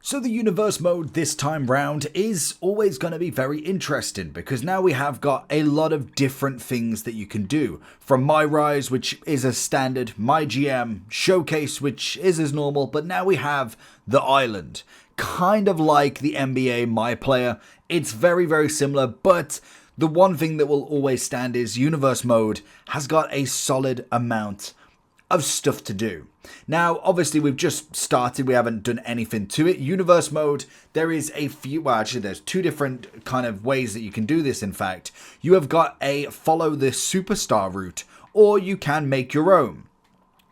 So the universe mode this time round is always going to be very interesting because now we have got a lot of different things that you can do. From My Rise, which is as standard, My GM, Showcase, which is as normal, but now we have the Island. Kind of like the NBA My Player, it's very, very similar, but the one thing that will always stand is universe mode has got a solid amount of stuff to do. Now, obviously, we've just started. We haven't done anything to it. Universe mode, there is a few, well, actually, there's two different kind of ways that you can do this, in fact. You have got a follow the superstar route, or you can make your own.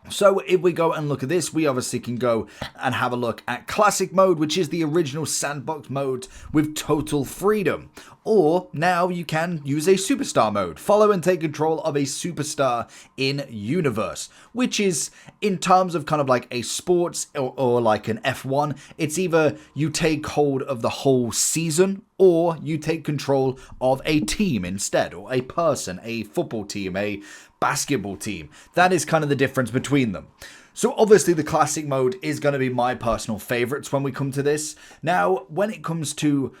So if we go and look at this, we obviously can go and have a look at classic mode, which is the original sandbox mode with total freedom. Or now you can use a superstar mode, follow and take control of a superstar in universe, which is in terms of kind of like a sports or like an F1, it's either you take hold of the whole season or you take control of a team instead, or a person, a football team, a basketball team. That is kind of the difference between them. So obviously the classic mode is going to be my personal favorites when we come to this. Now, when it comes to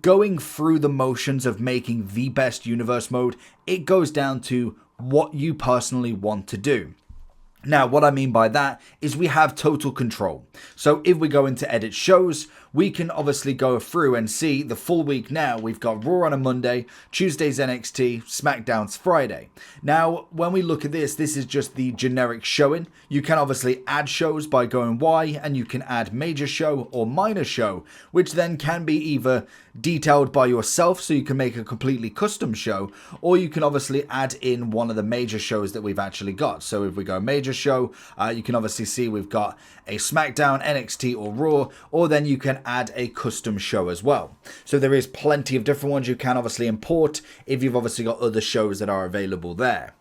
going through the motions of making the best universe mode, it goes down to what you personally want to do. Now, what I mean by that is we have total control. So if we go into edit shows, we can obviously go through and see the full week now. We've got Raw on a Monday, Tuesday's NXT, SmackDown's Friday. Now, when we look at this is just the generic showing. You can obviously add shows by going Y, and you can add major show or minor show, which then can be either detailed by yourself, so you can make a completely custom show, or you can obviously add in one of the major shows that we've actually got. So if we go major show, you can obviously see we've got a SmackDown, NXT or Raw, or then you can add a custom show as well. So there is plenty of different ones you can obviously import if you've obviously got other shows that are available there.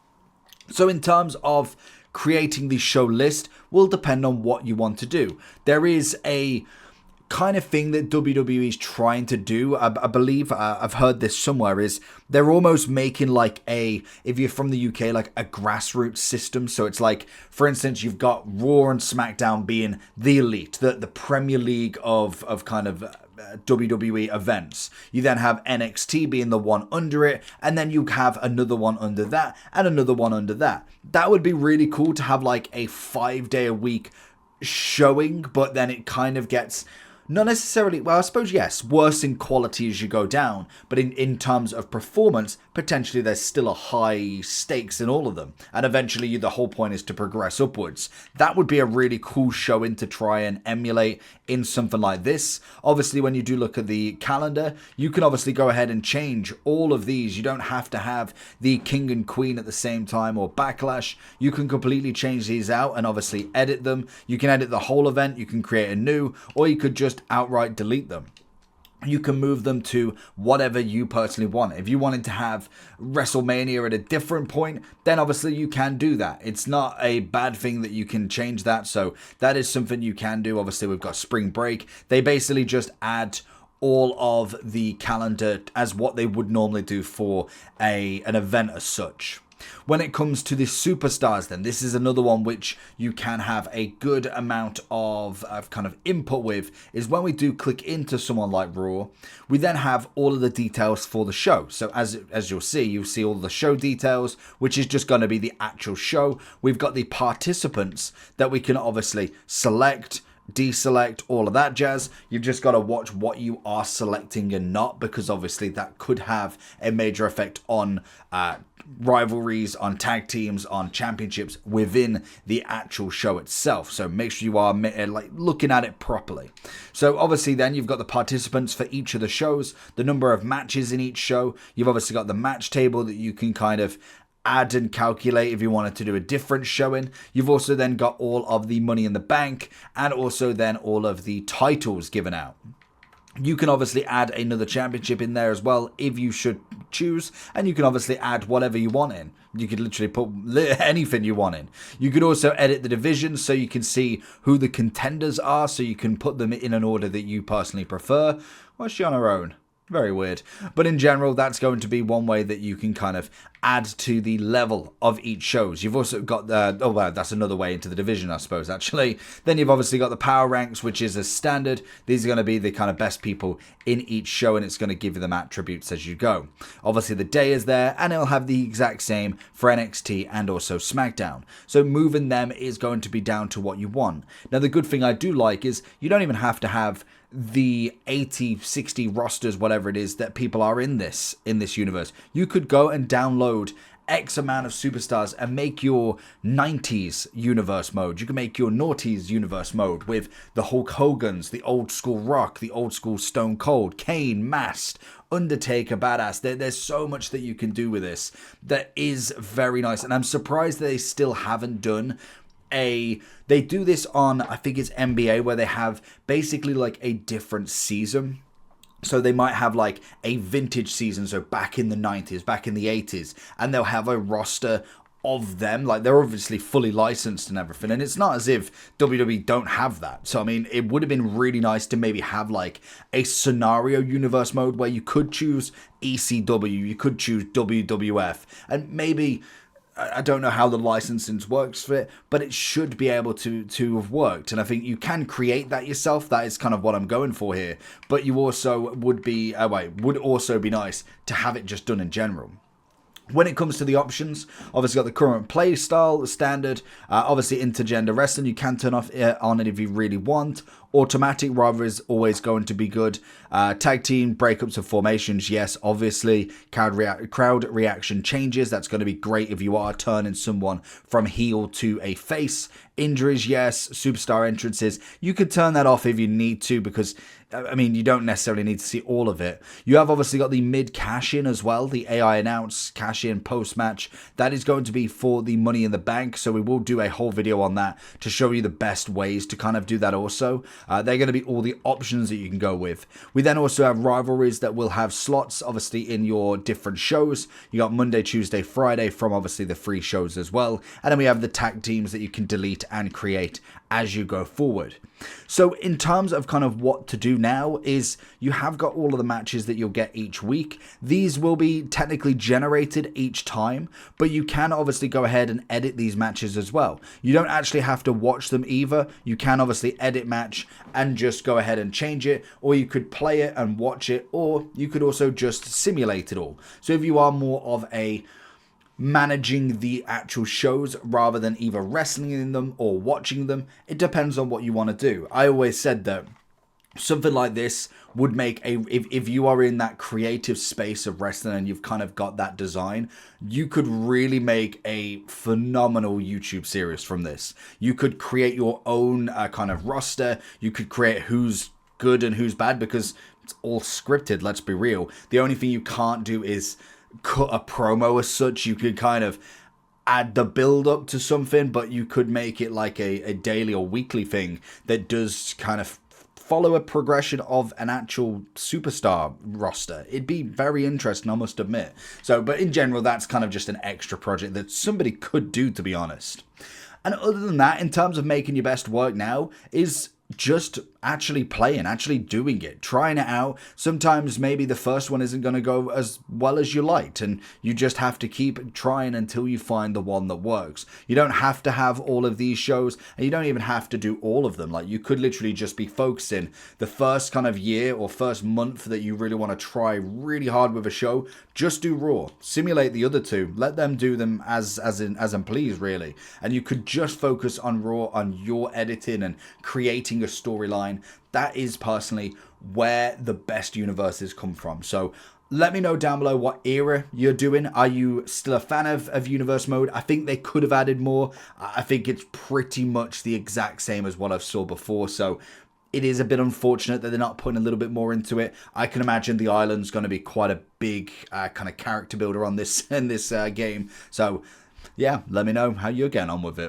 So in terms of creating the show list will depend on what you want to do. There is a kind of thing that WWE is trying to do, I believe, I've heard this somewhere, is they're almost making like a, if you're from the UK, like a grassroots system. So it's like, for instance, you've got Raw and SmackDown being the elite, the Premier League of kind of WWE events. You then have NXT being the one under it, and then you have another one under that, and another one under that. That would be really cool to have like a 5-day-a-week showing, but then it kind of gets not necessarily, well, I suppose, yes, worse in quality as you go down, but in terms of performance, potentially there's still a high stakes in all of them, and eventually the whole point is to progress upwards. That would be a really cool showing to try and emulate in something like this. Obviously, when you do look at the calendar, you can obviously go ahead and change all of these. You don't have to have the King and Queen at the same time or Backlash. You can completely change these out and obviously edit them. You can edit the whole event, you can create a new, or you could just outright delete them. You can move them to whatever you personally want. If you wanted to have WrestleMania at a different point, then obviously you can do that. It's not a bad thing that you can change that. So that is something you can do. Obviously, we've got Spring Break. They basically just add all of the calendar as what they would normally do for an event as such. When it comes to the superstars, then this is another one which you can have a good amount of kind of input with, is when we do click into someone like Raw, we then have all of the details for the show. So as you'll see all the show details, which is just going to be the actual show. We've got the participants that we can obviously select, deselect, all of that jazz. You've just got to watch what you are selecting and not, because obviously that could have a major effect on rivalries, on tag teams, on championships within the actual show itself. So make sure you are like looking at it properly. So obviously then you've got the participants for each of the shows, the number of matches in each show. You've obviously got the match table that you can kind of add and calculate if you wanted to do a different showing. You've also then got all of the money in the bank, and also then all of the titles given out. You can obviously add another championship in there as well if you should choose, and you can obviously add whatever you want in. You could literally put anything you want in. You could also edit the divisions so you can see who the contenders are, so you can put them in an order that you personally prefer. Why is she on her own? Very weird. But in general, that's going to be one way that you can kind of add to the level of each shows. You've also got the, oh well, that's another way into the division, I suppose, actually. Then you've obviously got the power ranks, which is a standard. These are going to be the kind of best people in each show, and it's going to give you them attributes as you go. Obviously, the day is there, and it'll have the exact same for NXT and also SmackDown. So moving them is going to be down to what you want. Now, the good thing I do like is you don't even have to have the 80, 60 rosters, whatever it is, that people are in this universe. You could go and download X amount of superstars and make your 90s universe mode. You can make your noughties universe mode with the Hulk Hogan's, the old school Rock, the old school Stone Cold, Kane, Masked, Undertaker, Badass. There's so much that you can do with this that is very nice. And I'm surprised that they still haven't done they do this on, I think it's NBA, where they have basically like a different season. So they might have like a vintage season, so back in the 90s, back in the 80s, and they'll have a roster of them. Like, they're obviously fully licensed and everything, and it's not as if WWE don't have that. So I mean, it would have been really nice to maybe have like a scenario universe mode where you could choose ECW, you could choose WWF, and maybe, I don't know how the licensing works for it, but it should be able to have worked. And I think you can create that yourself. That is kind of what I'm going for here. But you also would also be nice to have it just done in general. When it comes to the options, obviously got the current play style, the standard, obviously intergender wrestling, you can turn off on it if you really want. Automatic rivalries is always going to be good. Tag team, breakups of formations, yes, obviously. Crowd reaction changes, that's going to be great if you are turning someone from heel to a face. Injuries, yes. Superstar entrances, you could turn that off if you need to, because I mean, you don't necessarily need to see all of it. You have obviously got the mid cash-in as well, the AI announce cash-in post-match. That is going to be for the Money in the Bank, so we will do a whole video on that to show you the best ways to kind of do that also. They're going to be all the options that you can go with. We then also have rivalries that will have slots, obviously, in your different shows. You got Monday, Tuesday, Friday from obviously the free shows as well. And then we have the tag teams that you can delete and create as you go forward. So in terms of kind of what to do now is you have got all of the matches that you'll get each week. These will be technically generated each time, but you can obviously go ahead and edit these matches as well. You don't actually have to watch them either. You can obviously edit match and just go ahead and change it, or you could play it and watch it, or you could also just simulate it all. So if you are more of a managing the actual shows rather than either wrestling in them or watching them, it depends on what you want to do. I always said that something like this would make if you are in that creative space of wrestling and you've kind of got that design, you could really make a phenomenal YouTube series from this. You could create your own kind of roster. You could create who's good and who's bad, because it's all scripted, let's be real. The only thing you can't do is cut a promo as such. You could kind of add the build up to something, but you could make it like a daily or weekly thing that does kind of follow a progression of an actual superstar roster. It'd be very interesting, I must admit. So, but in general, that's kind of just an extra project that somebody could do, to be honest. And other than that, in terms of making your best work now, is just actually playing, actually doing it, trying it out. Sometimes maybe the first one isn't going to go as well as you liked, and you just have to keep trying until you find the one that works. You don't have to have all of these shows, and you don't even have to do all of them. Like, you could literally just be focusing the first kind of year or first month that you really want to try really hard with a show. Just do Raw, simulate the other two, let them do them as and please, really. And you could just focus on Raw, on your editing and creating a storyline. That is personally where the best universes come from. So let me know down below what era you're doing. Are you still a fan of universe mode? I think they could have added more. I think it's pretty much the exact same as what I've saw before. So it is a bit unfortunate that they're not putting a little bit more into it. I can imagine the island's going to be quite a big kind of character builder on this in this game. So yeah, let me know how you're getting on with it.